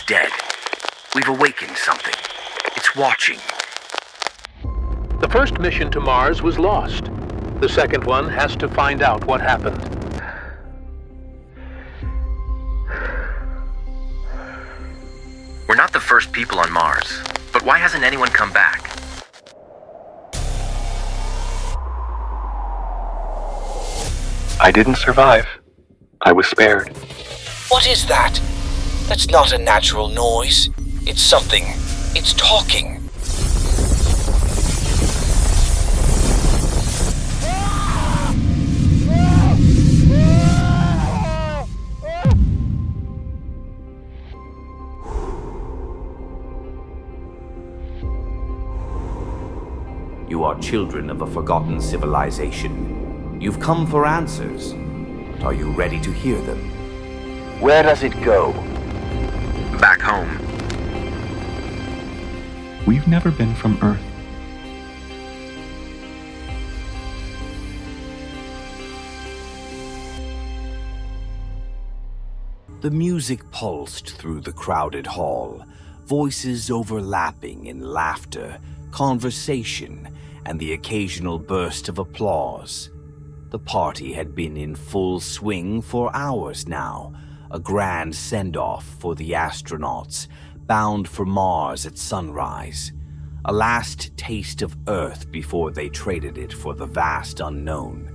dead. We've awakened something. It's watching. The first mission to Mars was lost. The second one has to find out what happened. We're not the first people on Mars, but why hasn't anyone come back? I didn't survive. I was spared. What is that? That's not a natural noise. It's something. It's talking. You are children of a forgotten civilization. You've come for answers, but are you ready to hear them? Where does it go? Back home. We've never been from Earth. The music pulsed through the crowded hall, voices overlapping in laughter, conversation, and the occasional burst of applause. The party had been in full swing for hours now, a grand send-off for the astronauts, bound for Mars at sunrise. A last taste of Earth before they traded it for the vast unknown.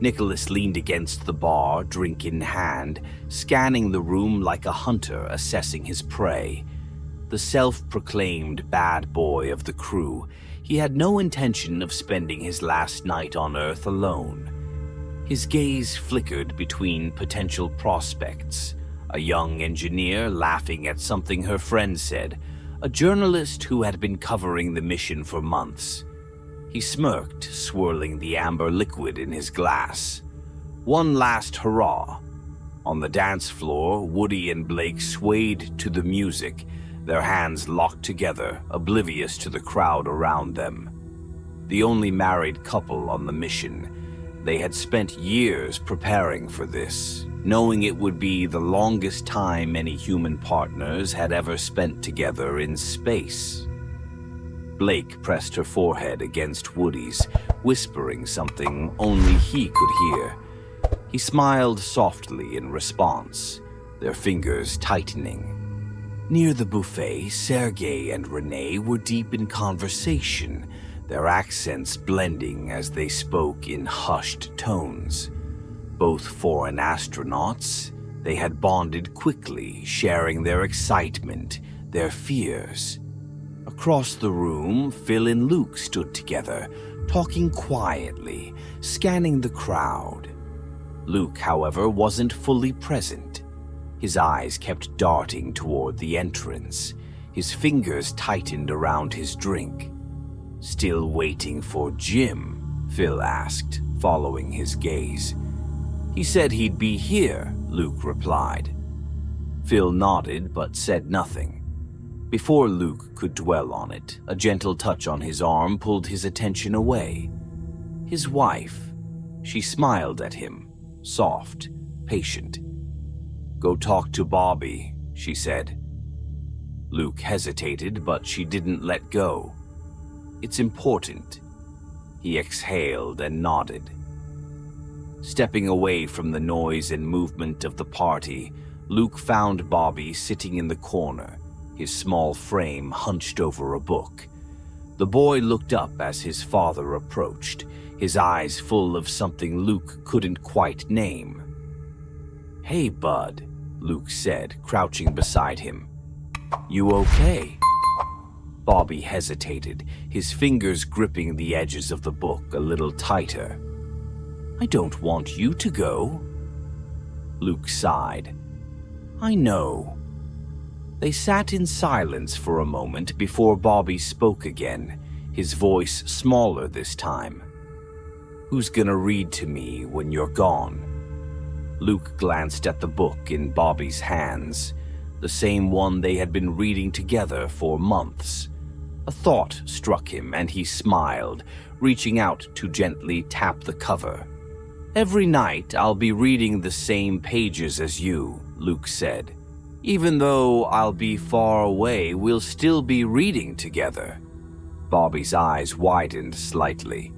Nicholas leaned against the bar, drink in hand, scanning the room like a hunter assessing his prey. The self-proclaimed bad boy of the crew, he had no intention of spending his last night on Earth alone. His gaze flickered between potential prospects. A young engineer laughing at something her friend said, a journalist who had been covering the mission for months. He smirked, swirling the amber liquid in his glass. One last hurrah. On the dance floor, Woody and Blake swayed to the music, their hands locked together, oblivious to the crowd around them. The only married couple on the mission, they had spent years preparing for this, knowing it would be the longest time any human partners had ever spent together in space. Blake pressed her forehead against Woody's, whispering something only he could hear. He smiled softly in response, their fingers tightening. Near the buffet, Sergei and Renee were deep in conversation, their accents blending as they spoke in hushed tones. Both foreign astronauts, they had bonded quickly, sharing their excitement, their fears. Across the room, Phil and Luke stood together, talking quietly, scanning the crowd. Luke, however, wasn't fully present. His eyes kept darting toward the entrance. His fingers tightened around his drink. "Still waiting for Jim?" Phil asked, following his gaze. "He said he'd be here," Luke replied. Phil nodded but said nothing. Before Luke could dwell on it, a gentle touch on his arm pulled his attention away. His wife. She smiled at him, soft, patient. "Go talk to Bobby," she said. Luke hesitated, but she didn't let go. "It's important." He exhaled and nodded. Stepping away from the noise and movement of the party, Luke found Bobby sitting in the corner, his small frame hunched over a book. The boy looked up as his father approached, his eyes full of something Luke couldn't quite name. "Hey, bud," Luke said, crouching beside him. "You okay?" Bobby hesitated, his fingers gripping the edges of the book a little tighter. "I don't want you to go." Luke sighed. "I know." They sat in silence for a moment before Bobby spoke again, his voice smaller this time. "Who's gonna read to me when you're gone?" Luke glanced at the book in Bobby's hands, the same one they had been reading together for months. A thought struck him and he smiled, reaching out to gently tap the cover. "Every night I'll be reading the same pages as you," Luke said. Even though I'll be far away, we'll still be reading together. Bobby's eyes widened slightly.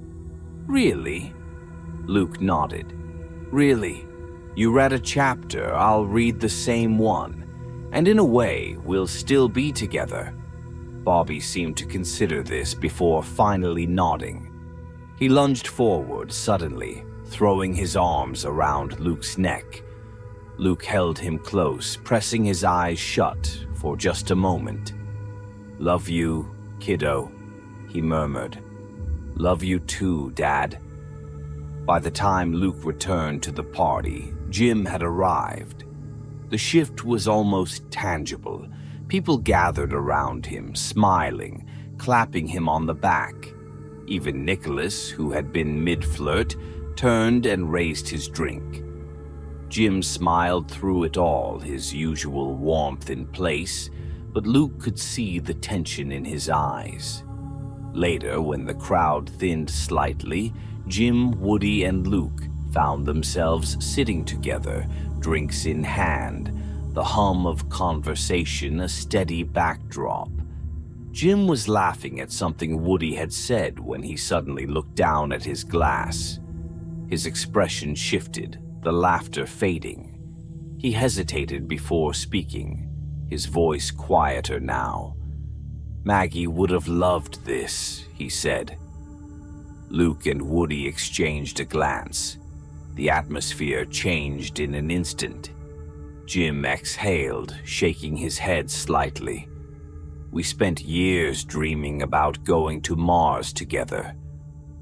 Really? Luke nodded. Really? You read a chapter, I'll read the same one. And in a way, we'll still be together. Bobby seemed to consider this before finally nodding. He lunged forward suddenly, throwing his arms around Luke's neck. Luke held him close, pressing his eyes shut for just a moment. "Love you, kiddo," he murmured. "Love you too, Dad." By the time Luke returned to the party, Jim had arrived. The shift was almost tangible. People gathered around him, smiling, clapping him on the back. Even Nicholas, who had been mid-flirt, turned and raised his drink. Jim smiled through it all, his usual warmth in place, but Luke could see the tension in his eyes. Later, when the crowd thinned slightly, Jim, Woody, and Luke found themselves sitting together, drinks in hand, the hum of conversation a steady backdrop. Jim was laughing at something Woody had said when he suddenly looked down at his glass. His expression shifted, the laughter fading. He hesitated before speaking, his voice quieter now. "Maggie would have loved this," he said. Luke and Woody exchanged a glance. The atmosphere changed in an instant. Jim exhaled, shaking his head slightly. "We spent years dreaming about going to Mars together,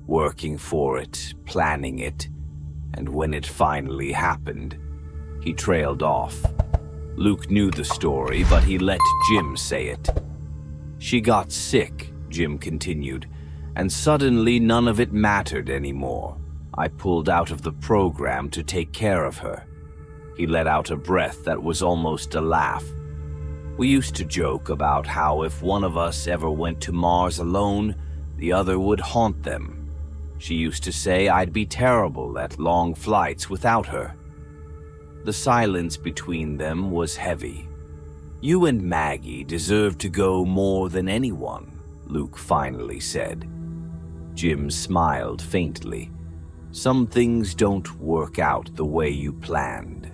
working for it, planning it, and when it finally happened," he trailed off. Luke knew the story, but he let Jim say it. "She got sick," Jim continued, "and suddenly none of it mattered anymore. I pulled out of the program to take care of her." He let out a breath that was almost a laugh. "We used to joke about how if one of us ever went to Mars alone, the other would haunt them. She used to say I'd be terrible at long flights without her." The silence between them was heavy. "You and Maggie deserve to go more than anyone," Luke finally said. Jim smiled faintly. "Some things don't work out the way you planned."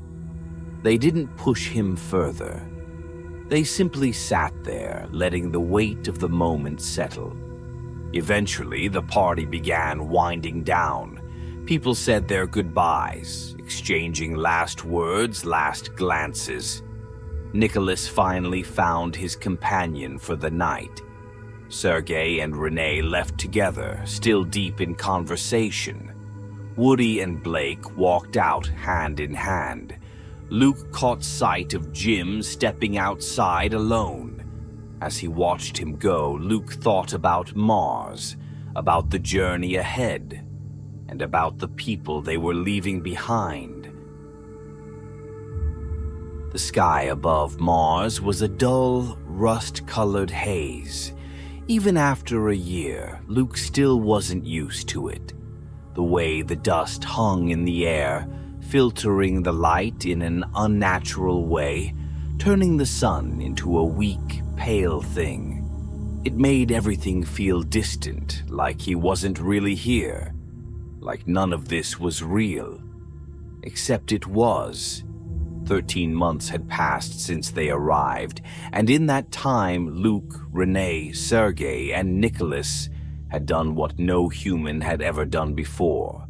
They didn't push him further. They simply sat there, letting the weight of the moment settle. Eventually, the party began winding down. People said their goodbyes, exchanging last words, last glances. Nicholas finally found his companion for the night. Sergei and Renee left together, still deep in conversation. Woody and Blake walked out hand in hand. Luke caught sight of Jim stepping outside alone. As he watched him go, Luke thought about Mars, about the journey ahead, and about the people they were leaving behind. The sky above Mars was a dull, rust-colored haze. Even after a year, Luke still wasn't used to it. The way the dust hung in the air, filtering the light in an unnatural way, turning the sun into a weak, pale thing. It made everything feel distant, like he wasn't really here, like none of this was real. Except it was. 13 months had passed since they arrived, and in that time Luke, Renee, Sergei, and Nicholas had done what no human had ever done before.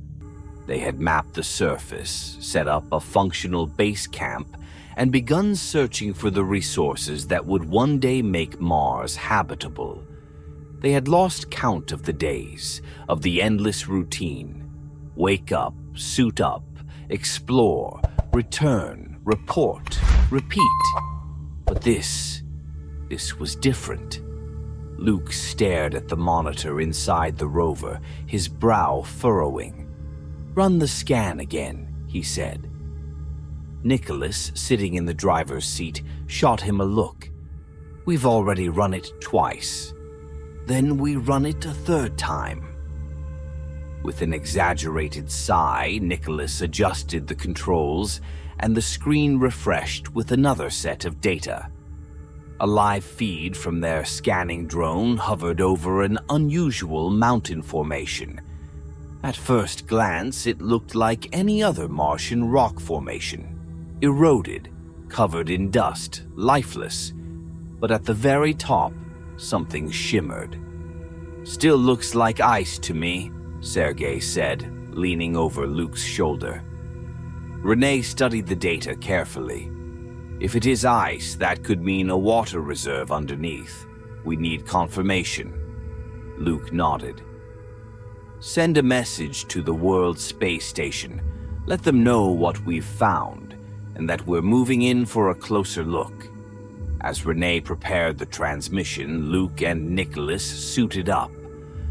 They had mapped the surface, set up a functional base camp, and begun searching for the resources that would one day make Mars habitable. They had lost count of the days, of the endless routine. Wake up, suit up, explore, return, report, repeat. But this was different. Luke stared at the monitor inside the rover, his brow furrowing. "Run the scan again," he said. Nicholas, sitting in the driver's seat, shot him a look. "We've already run it twice. Then we run it a third time." With an exaggerated sigh, Nicholas adjusted the controls, and the screen refreshed with another set of data. A live feed from their scanning drone hovered over an unusual mountain formation. At first glance, it looked like any other Martian rock formation, eroded, covered in dust, lifeless. But at the very top, something shimmered. "Still looks like ice to me," Sergei said, leaning over Luke's shoulder. Renee studied the data carefully. "If it is ice, that could mean a water reserve underneath. We need confirmation." Luke nodded. "Send a message to the World Space Station. Let them know what we've found, and that we're moving in for a closer look." As Renee prepared the transmission, Luke and Nicholas suited up.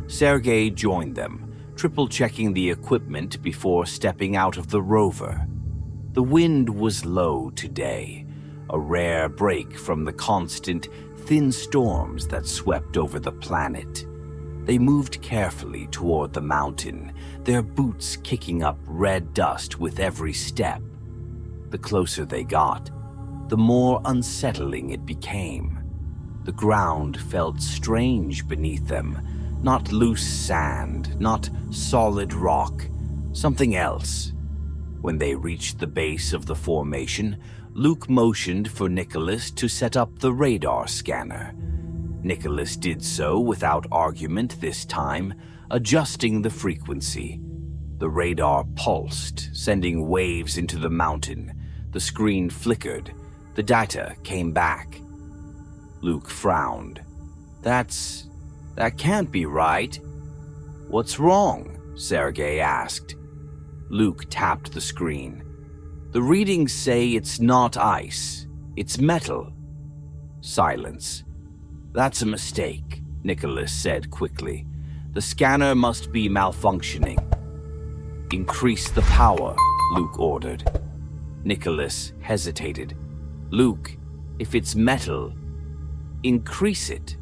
Sergei joined them, triple-checking the equipment before stepping out of the rover. The wind was low today, a rare break from the constant, thin storms that swept over the planet. They moved carefully toward the mountain, their boots kicking up red dust with every step. The closer they got, the more unsettling it became. The ground felt strange beneath them, not loose sand, not solid rock, something else. When they reached the base of the formation, Luke motioned for Nicholas to set up the radar scanner. Nicholas did so without argument this time, adjusting the frequency. The radar pulsed, sending waves into the mountain. The screen flickered. The data came back. Luke frowned. That can't be right." "What's wrong?" Sergei asked. Luke tapped the screen. "The readings say it's not ice. It's metal." Silence. "That's a mistake," Nicholas said quickly. "The scanner must be malfunctioning." "Increase the power," Luke ordered. Nicholas hesitated. "Luke, if it's metal, increase it."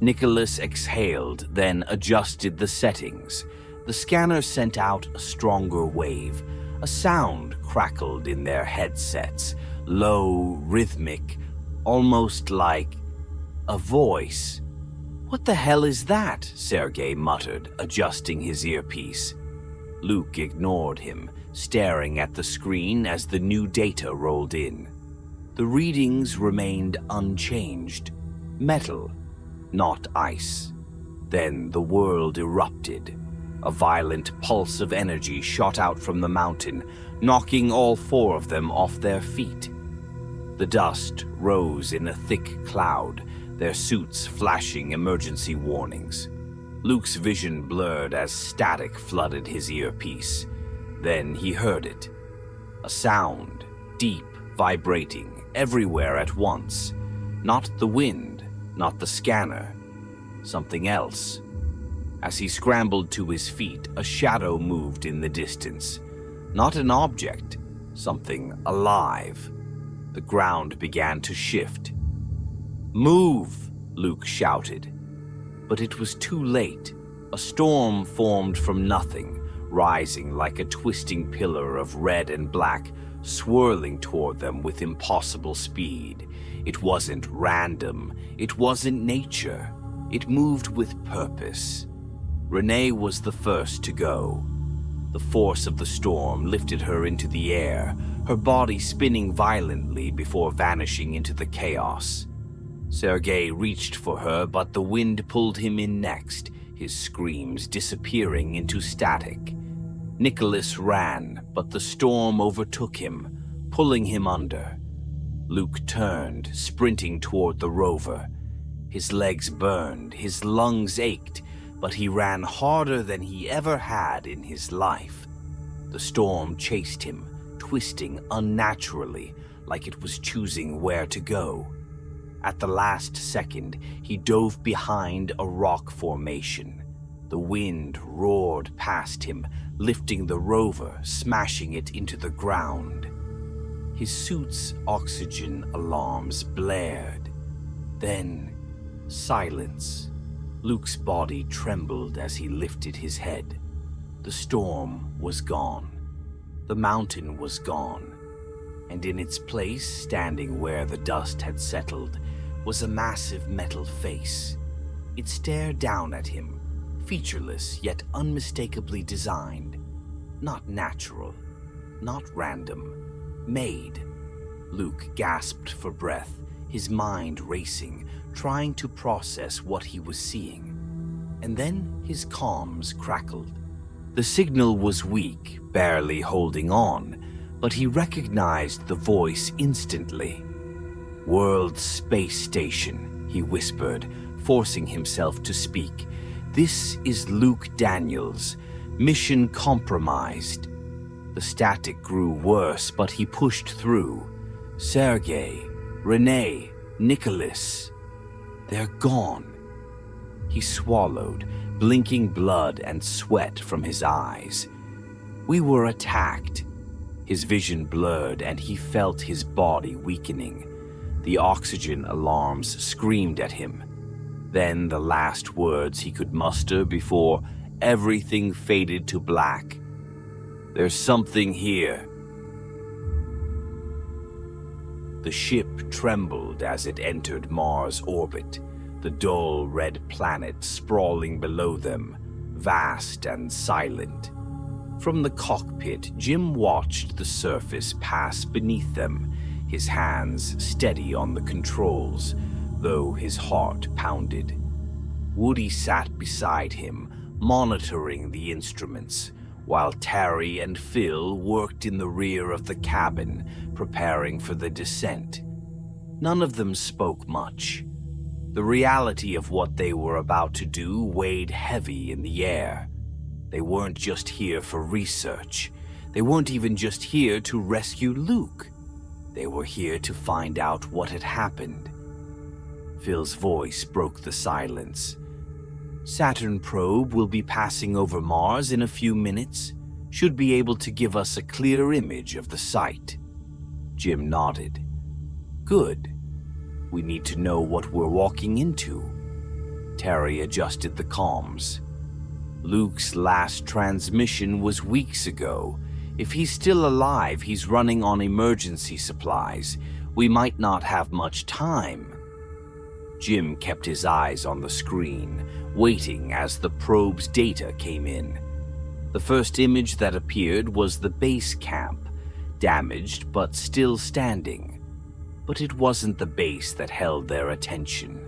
Nicholas exhaled, then adjusted the settings. The scanner sent out a stronger wave. A sound crackled in their headsets, low, rhythmic, almost like a voice. "What the hell is that?" Sergei muttered, adjusting his earpiece. Luke ignored him, staring at the screen as the new data rolled in. The readings remained unchanged. Metal, not ice. Then the world erupted. A violent pulse of energy shot out from the mountain, knocking all four of them off their feet. The dust rose in a thick cloud, their suits flashing emergency warnings. Luke's vision blurred as static flooded his earpiece. Then he heard it. A sound, deep, vibrating, everywhere at once. Not the wind, not the scanner. Something else. As he scrambled to his feet, a shadow moved in the distance. Not an object, something alive. The ground began to shift. "Move!" Luke shouted. But it was too late. A storm formed from nothing, rising like a twisting pillar of red and black, swirling toward them with impossible speed. It wasn't random. It wasn't nature. It moved with purpose. Renee was the first to go. The force of the storm lifted her into the air, her body spinning violently before vanishing into the chaos. Sergei reached for her, but the wind pulled him in next, his screams disappearing into static. Nicholas ran, but the storm overtook him, pulling him under. Luke turned, sprinting toward the rover. His legs burned, his lungs ached, but he ran harder than he ever had in his life. The storm chased him, twisting unnaturally, like it was choosing where to go. At the last second, he dove behind a rock formation. The wind roared past him, lifting the rover, smashing it into the ground. His suit's oxygen alarms blared. Then, silence. Luke's body trembled as he lifted his head. The storm was gone. The mountain was gone. and in its place, standing where the dust had settled, was a massive metal face. It stared down at him, featureless yet unmistakably designed. Not natural, not random, made. Luke gasped for breath, his mind racing, trying to process what he was seeing. And then his comms crackled. The signal was weak, barely holding on, but he recognized the voice instantly. "World Space Station," he whispered, forcing himself to speak. "This is Luke Daniels. Mission compromised." The static grew worse, but he pushed through. "Sergei, Renee, Nicholas. They're gone." He swallowed, blinking blood and sweat from his eyes. "We were attacked." His vision blurred and he felt his body weakening. The oxygen alarms screamed at him. Then the last words he could muster before everything faded to black. "There's something here." The ship trembled as it entered Mars' orbit, the dull red planet sprawling below them, vast and silent. From the cockpit, Jim watched the surface pass beneath them, his hands steady on the controls, though his heart pounded. Woody sat beside him, monitoring the instruments, while Terry and Phil worked in the rear of the cabin, preparing for the descent. None of them spoke much. The reality of what they were about to do weighed heavy in the air. They weren't just here for research. They weren't even just here to rescue Luke. They were here to find out what had happened. Phil's voice broke the silence. "Saturn probe will be passing over Mars in a few minutes. Should be able to give us a clear image of the site." Jim nodded. "Good. We need to know what we're walking into." Terry adjusted the comms. "Luke's last transmission was weeks ago. If he's still alive, he's running on emergency supplies. We might not have much time." Jim kept his eyes on the screen, waiting as the probe's data came in. The first image that appeared was the base camp, damaged but still standing. But it wasn't the base that held their attention.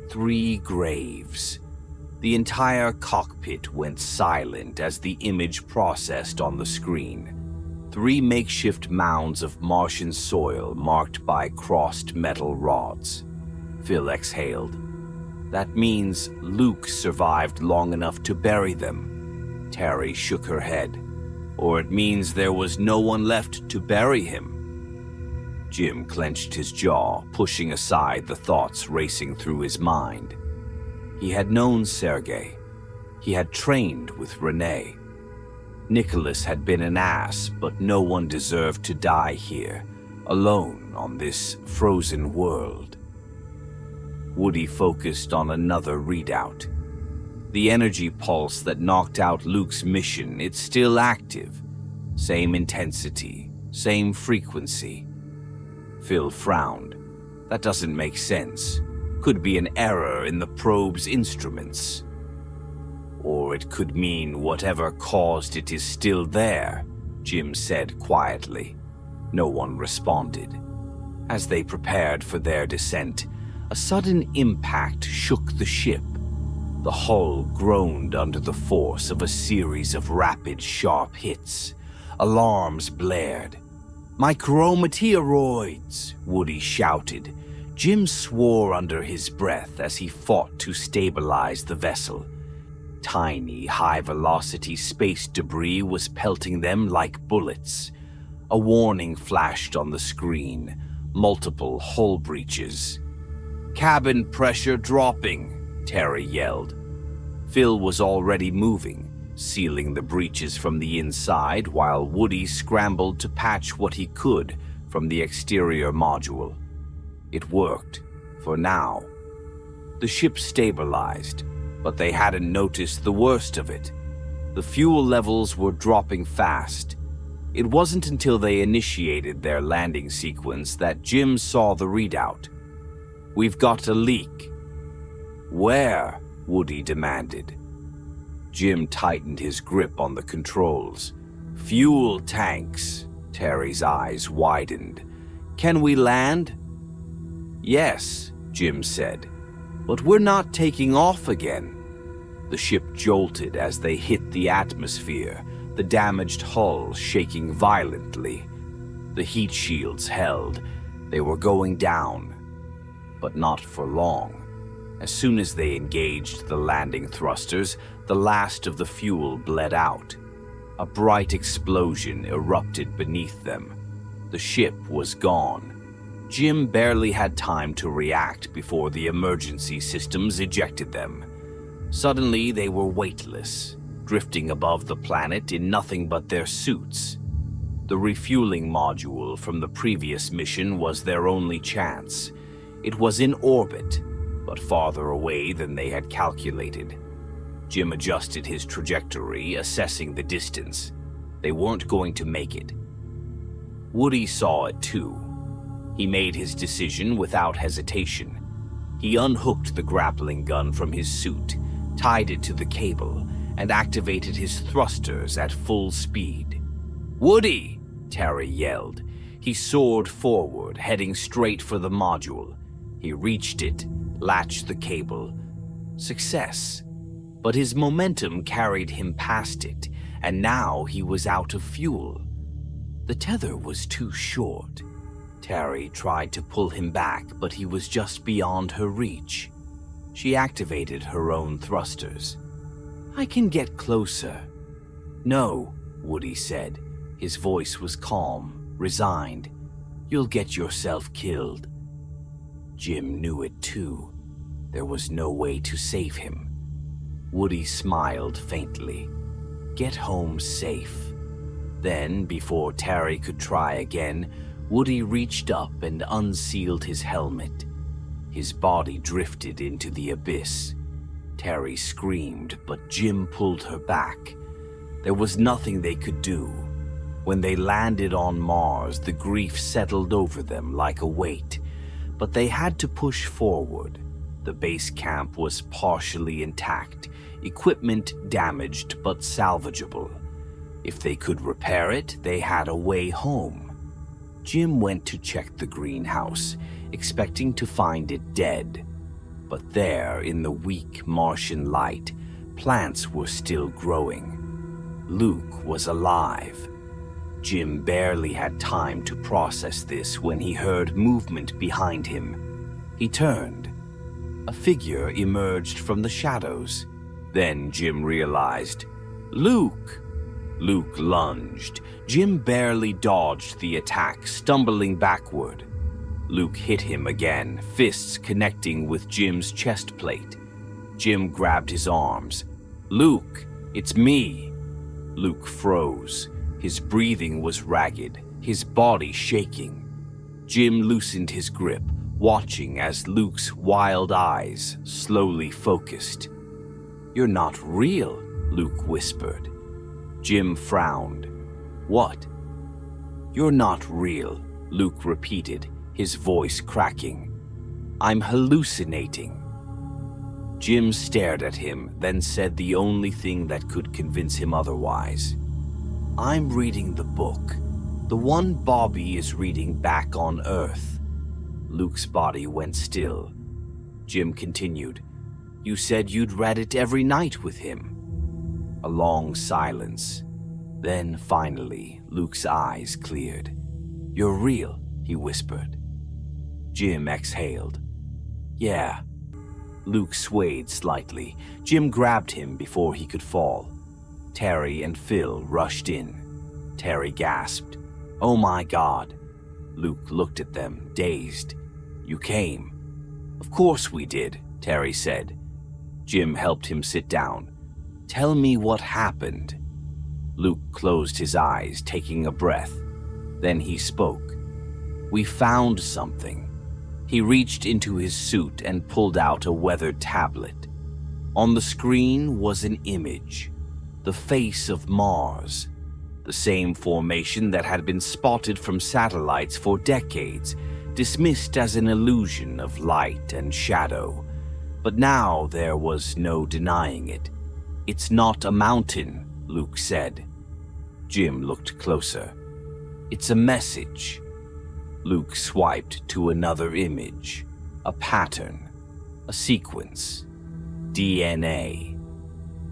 3 graves. The entire cockpit went silent as the image processed on the screen. 3 makeshift mounds of Martian soil marked by crossed metal rods. Phil exhaled. "That means Luke survived long enough to bury them." Terry shook her head. "Or it means there was no one left to bury him." Jim clenched his jaw, pushing aside the thoughts racing through his mind. He had known Sergei. He had trained with Renee. Nicholas had been an ass, but no one deserved to die here, alone on this frozen world. Woody focused on another readout. The energy pulse that knocked out Luke's mission, it's still active. Same intensity, same frequency. Phil frowned. That doesn't make sense. Could be an error in the probe's instruments. Or it could mean whatever caused it is still there, Jim said quietly. No one responded. As they prepared for their descent, a sudden impact shook the ship. The hull groaned under the force of a series of rapid, sharp hits. Alarms blared. "Micrometeoroids!" Woody shouted. Jim swore under his breath as he fought to stabilize the vessel. Tiny, high-velocity space debris was pelting them like bullets. A warning flashed on the screen. Multiple hull breaches. "Cabin pressure dropping," Terry yelled. Phil was already moving, sealing the breaches from the inside while Woody scrambled to patch what he could from the exterior module. It worked, for now. The ship stabilized, but they hadn't noticed the worst of it. The fuel levels were dropping fast. It wasn't until they initiated their landing sequence that Jim saw the readout. "We've got a leak." "Where?" Woody demanded. Jim tightened his grip on the controls. "Fuel tanks." Terry's eyes widened. "Can we land?" "Yes," Jim said, "but we're not taking off again." The ship jolted as they hit the atmosphere, the damaged hull shaking violently. The heat shields held. They were going down, but not for long. As soon as they engaged the landing thrusters, the last of the fuel bled out. A bright explosion erupted beneath them. The ship was gone. Jim barely had time to react before the emergency systems ejected them. Suddenly, they were weightless, drifting above the planet in nothing but their suits. The refueling module from the previous mission was their only chance. It was in orbit, but farther away than they had calculated. Jim adjusted his trajectory, assessing the distance. They weren't going to make it. Woody saw it too. He made his decision without hesitation. He unhooked the grappling gun from his suit, tied it to the cable, and activated his thrusters at full speed. "Woody!" Terry yelled. He soared forward, heading straight for the module. He reached it, latched the cable. Success. But his momentum carried him past it, and now he was out of fuel. The tether was too short. Terry tried to pull him back, but he was just beyond her reach. She activated her own thrusters. "I can get closer." "No," Woody said. His voice was calm, resigned. "You'll get yourself killed." Jim knew it too. There was no way to save him. Woody smiled faintly. "Get home safe." Then, before Terry could try again, Woody reached up and unsealed his helmet. His body drifted into the abyss. Terry screamed, but Jim pulled her back. There was nothing they could do. When they landed on Mars, the grief settled over them like a weight. But they had to push forward. The base camp was partially intact, equipment damaged but salvageable. If they could repair it, they had a way home. Jim went to check the greenhouse, expecting to find it dead. But there, in the weak Martian light, plants were still growing. Luke was alive. Jim barely had time to process this when he heard movement behind him. He turned. A figure emerged from the shadows. Then Jim realized, Luke! Luke lunged. Jim barely dodged the attack, stumbling backward. Luke hit him again, fists connecting with Jim's chest plate. Jim grabbed his arms. "Luke, it's me!" Luke froze. His breathing was ragged, his body shaking. Jim loosened his grip, watching as Luke's wild eyes slowly focused. "You're not real," Luke whispered. Jim frowned. "What?" "You're not real," Luke repeated, his voice cracking. "I'm hallucinating." Jim stared at him, then said the only thing that could convince him otherwise. "I'm reading the book, the one Bobby is reading back on Earth." Luke's body went still. Jim continued, "You said you'd read it every night with him." A long silence. Then, finally, Luke's eyes cleared. "You're real," he whispered. Jim exhaled. "Yeah." Luke swayed slightly. Jim grabbed him before he could fall. Terry and Phil rushed in. Terry gasped. "Oh my God." Luke looked at them, dazed. "You came." "Of course we did," Terry said. Jim helped him sit down. "Tell me what happened." Luke closed his eyes, taking a breath. Then he spoke. "We found something." He reached into his suit and pulled out a weathered tablet. On the screen was an image. The face of Mars. The same formation that had been spotted from satellites for decades, dismissed as an illusion of light and shadow. But now there was no denying it. "It's not a mountain," Luke said. Jim looked closer. "It's a message." Luke swiped to another image, a pattern, a sequence, DNA.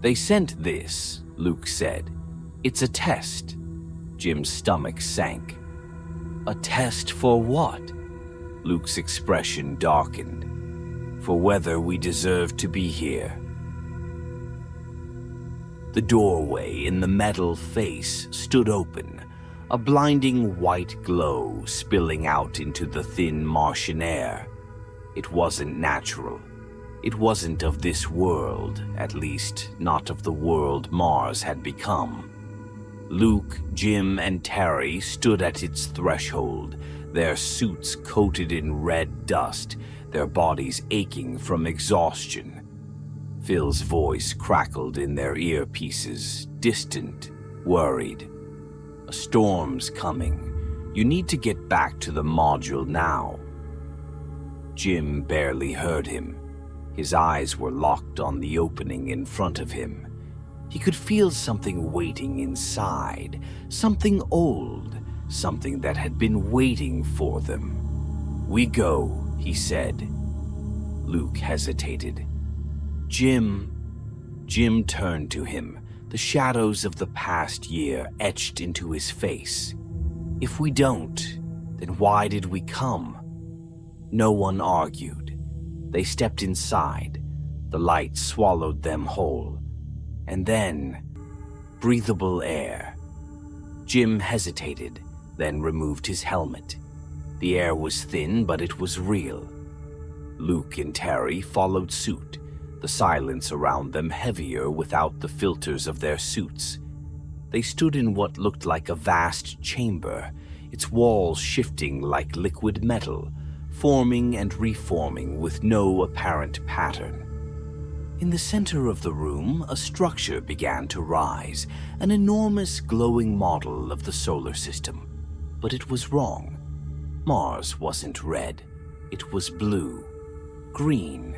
"They sent this," Luke said. "It's a test." Jim's stomach sank. "A test for what?" Luke's expression darkened. "For whether we deserve to be here." The doorway in the metal face stood open, a blinding white glow spilling out into the thin Martian air. It wasn't natural. It wasn't of this world, at least not of the world Mars had become. Luke, Jim, and Terry stood at its threshold, their suits coated in red dust, their bodies aching from exhaustion. Phil's voice crackled in their earpieces, distant, worried. "A storm's coming. You need to get back to the module now." Jim barely heard him. His eyes were locked on the opening in front of him. He could feel something waiting inside, something old, something that had been waiting for them. "We go," he said. Luke hesitated. Jim turned to him, the shadows of the past year etched into his face. "If we don't, then why did we come?" No one argued. They stepped inside. The light swallowed them whole. And then, breathable air. Jim hesitated, then removed his helmet. The air was thin, but it was real. Luke and Terry followed suit, the silence around them heavier without the filters of their suits. They stood in what looked like a vast chamber, its walls shifting like liquid metal, forming and reforming with no apparent pattern. In the center of the room, a structure began to rise, an enormous glowing model of the solar system. But it was wrong. Mars wasn't red. It was blue, green,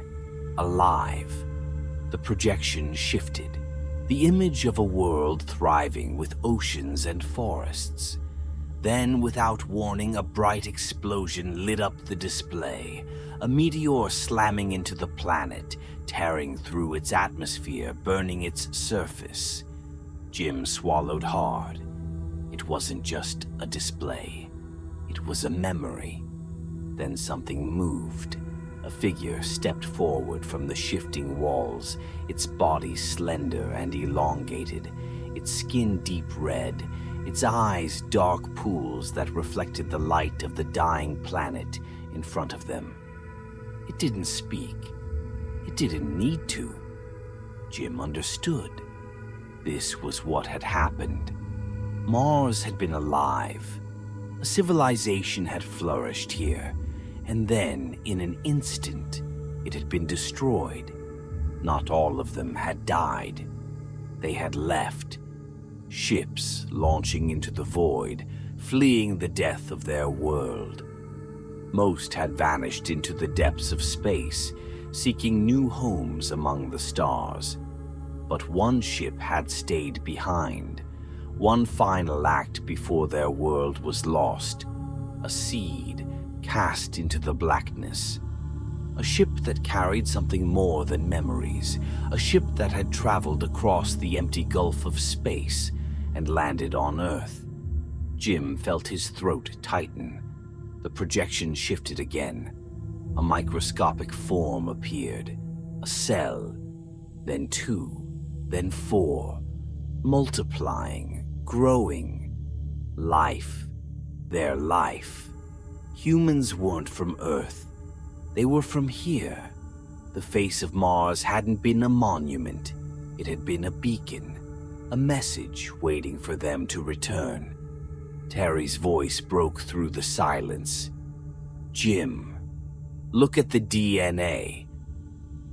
alive. The projection shifted, the image of a world thriving with oceans and forests. Then, without warning, a bright explosion lit up the display, a meteor slamming into the planet, tearing through its atmosphere, burning its surface. Jim swallowed hard. It wasn't just a display. It was a memory. Then something moved. A figure stepped forward from the shifting walls, its body slender and elongated, its skin deep red, its eyes dark pools that reflected the light of the dying planet in front of them. It didn't speak. It didn't need to. Jim understood. This was what had happened. Mars had been alive. A civilization had flourished here, and then, in an instant, it had been destroyed. Not all of them had died. They had left. Ships launching into the void, fleeing the death of their world. Most had vanished into the depths of space, seeking new homes among the stars. But one ship had stayed behind. One final act before their world was lost. A seed cast into the blackness. A ship that carried something more than memories. A ship that had traveled across the empty gulf of space and landed on Earth. Jim felt his throat tighten. The projection shifted again. A microscopic form appeared. A cell, then 2, then 4, multiplying, growing. Life. Their life. Humans weren't from Earth. They were from here. The face of Mars hadn't been a monument. It had been a beacon. A message waiting for them to return. Terry's voice broke through the silence. "Jim, look at the DNA."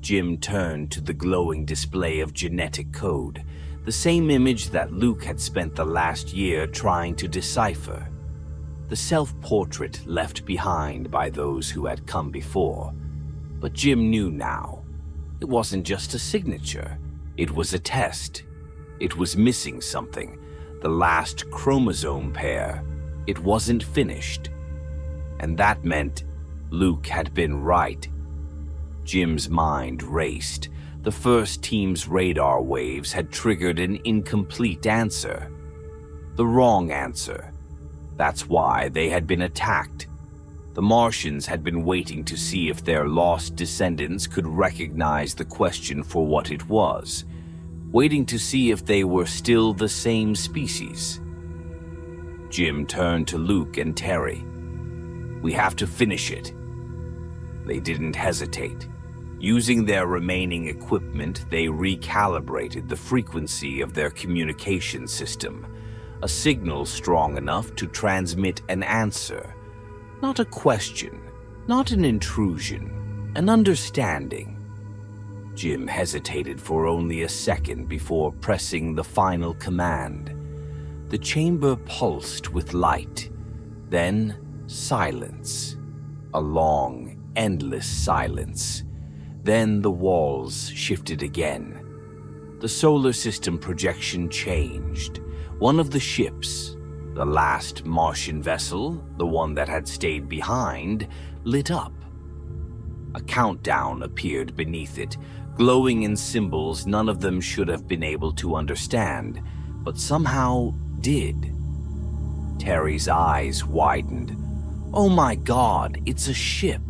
Jim turned to the glowing display of genetic code, The same image that Luke had spent the last year trying to decipher. The self-portrait left behind by those who had come before. But Jim knew now. It wasn't just a signature. It was a test. It was missing something. The last chromosome pair. It wasn't finished. And that meant Luke had been right. Jim's mind raced. The first team's radar waves had triggered an incomplete answer. The wrong answer. That's why they had been attacked. The Martians had been waiting to see if their lost descendants could recognize the question for what it was, waiting to see if they were still the same species. Jim turned to Luke and Terry. "We have to finish it." They didn't hesitate. Using their remaining equipment, they recalibrated the frequency of their communication system, a signal strong enough to transmit an answer. Not a question, not an intrusion, an understanding. Jim hesitated for only a second before pressing the final command. The chamber pulsed with light, then silence. A long, endless silence. Then the walls shifted again. The solar system projection changed. One of the ships, the last Martian vessel, the one that had stayed behind, lit up. A countdown appeared beneath it, glowing in symbols none of them should have been able to understand, but somehow did. Terry's eyes widened. "Oh my God, it's a ship!"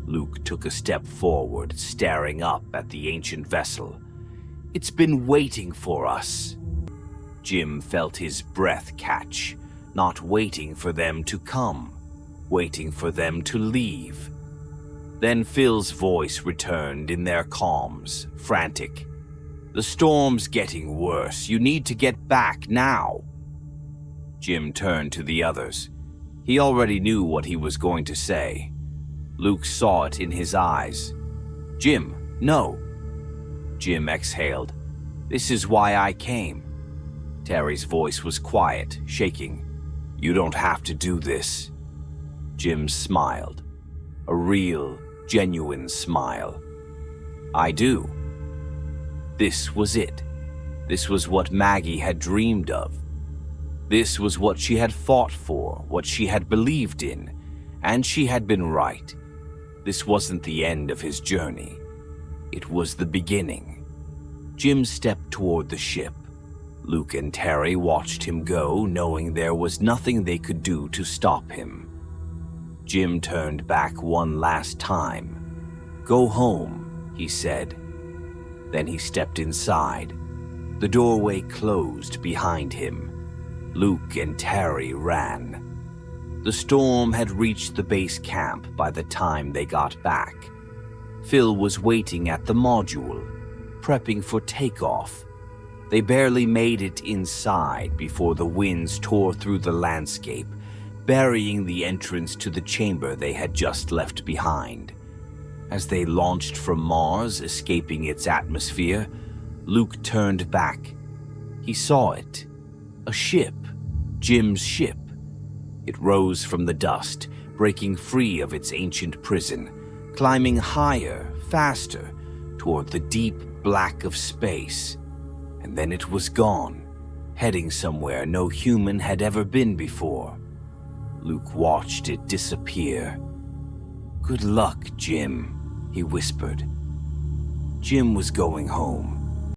Luke took a step forward, staring up at the ancient vessel. "It's been waiting for us." Jim felt his breath catch, not waiting for them to come, waiting for them to leave. Then Phil's voice returned in their comms, frantic. "The storm's getting worse. You need to get back now." Jim turned to the others. He already knew what he was going to say. Luke saw it in his eyes. "Jim, no." Jim exhaled. "This is why I came." Terry's voice was quiet, shaking. "You don't have to do this." Jim smiled. A real, genuine smile. "I do." This was it. This was what Maggie had dreamed of. This was what she had fought for, what she had believed in, and she had been right. This wasn't the end of his journey. It was the beginning. Jim stepped toward the ship. Luke and Terry watched him go, knowing there was nothing they could do to stop him. Jim turned back one last time. "Go home," he said. Then he stepped inside. The doorway closed behind him. Luke and Terry ran. The storm had reached the base camp by the time they got back. Phil was waiting at the module, prepping for takeoff. They barely made it inside before the winds tore through the landscape, burying the entrance to the chamber they had just left behind. As they launched from Mars, escaping its atmosphere, Luke turned back. He saw it. A ship. Jim's ship. It rose from the dust, breaking free of its ancient prison, climbing higher, faster, toward the deep black of space. And then it was gone, heading somewhere no human had ever been before. Luke watched it disappear. "Good luck, Jim," he whispered. Jim was going home.